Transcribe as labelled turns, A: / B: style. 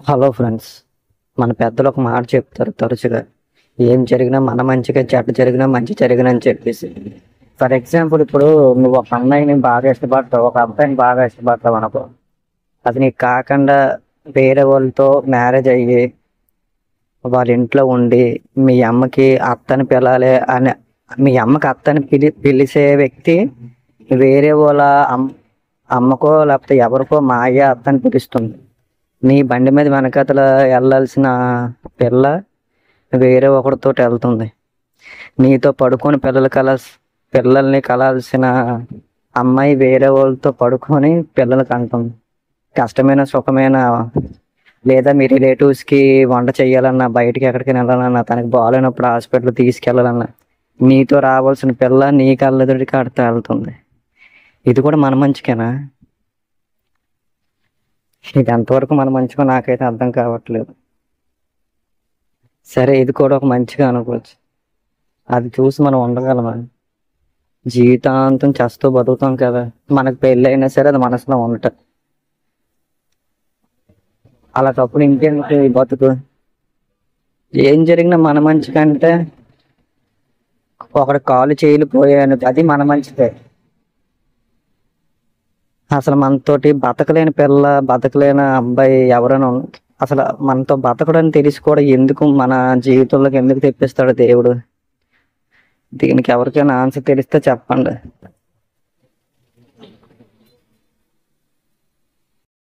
A: Hello friends, మన పెద్దలు ఒక మాట చెప్తారు తరచుగా. ఏం జరిగినా మన మంచిగా, చెడ్డ జరిగినా మంచి జరిగిన అని చెప్పేసి. ఫర్ ఎగ్జాంపుల్, ఇప్పుడు నువ్వు ఒక అమ్మాయిని బాగా ఇష్టపడతావు, ఒక అబ్బాయిని బాగా ఇష్టపడతావు అనుకో. అది నీకు కాకుండా వేరే వాళ్ళతో మ్యారేజ్ అయ్యి వాళ్ళ ఇంట్లో ఉండి మీ అమ్మకి అత్తని పిలాలి అని, మీ అమ్మకి అత్తని పిలిచే వ్యక్తి వేరే వాళ్ళ అమ్మకో లేకపోతే ఎవరికో మాయ అత్తని పిలుస్తుంది. నీ బండి మీద వెనకతల వెళ్ళాల్సిన పిల్ల వేరే ఒకరితో వెళ్తుంది. నీతో పడుకొని పిల్లల్ని కలాల్సిన అమ్మాయి వేరే వాళ్ళతో పడుకొని పిల్లలు కంటుంది. కష్టమైన సుఖమైన లేదా మీ రిలేటివ్స్కి వంట చేయాలన్నా, బయటికి ఎక్కడికి వెళ్ళాలన్నా, తనకి బాగాలేనప్పుడు హాస్పిటల్ తీసుకెళ్ళాలన్నా నీతో రావాల్సిన పిల్ల నీ కళ్ళెదుటి కాడితో వెళ్తుంది. ఇది కూడా మన మంచికేనా? ఇది ఎంతవరకు మన మంచిగా నాకైతే అర్థం కావట్లేదు. సరే, ఇది కూడా ఒక మంచిగా అనుకోవచ్చు. అది చూసి మనం ఉండగలమా? జీవితాంతం చేస్తూ బతుకుతాం కదా, మనకు పెళ్ళి అయినా సరే అది మనసులో ఉంటుంది. అలాంటప్పుడు ఇంకెందుకు ఈ బతుకు? ఏం జరిగినా మన మంచి కంటే ఒకటి కాలు చేయలు పోయాను, అది మన మంచిదే. అసలు మనతోటి బతకలేని పిల్ల, బతకలేని అబ్బాయి ఎవరైనా అసలు మనతో బతకడని తెలిసి కూడా ఎందుకు మన జీవితంలోకి ఎందుకు తెప్పిస్తాడు దేవుడు? దీనికి ఎవరికైనా ఆన్సర్ తెలిస్తే చెప్పండి.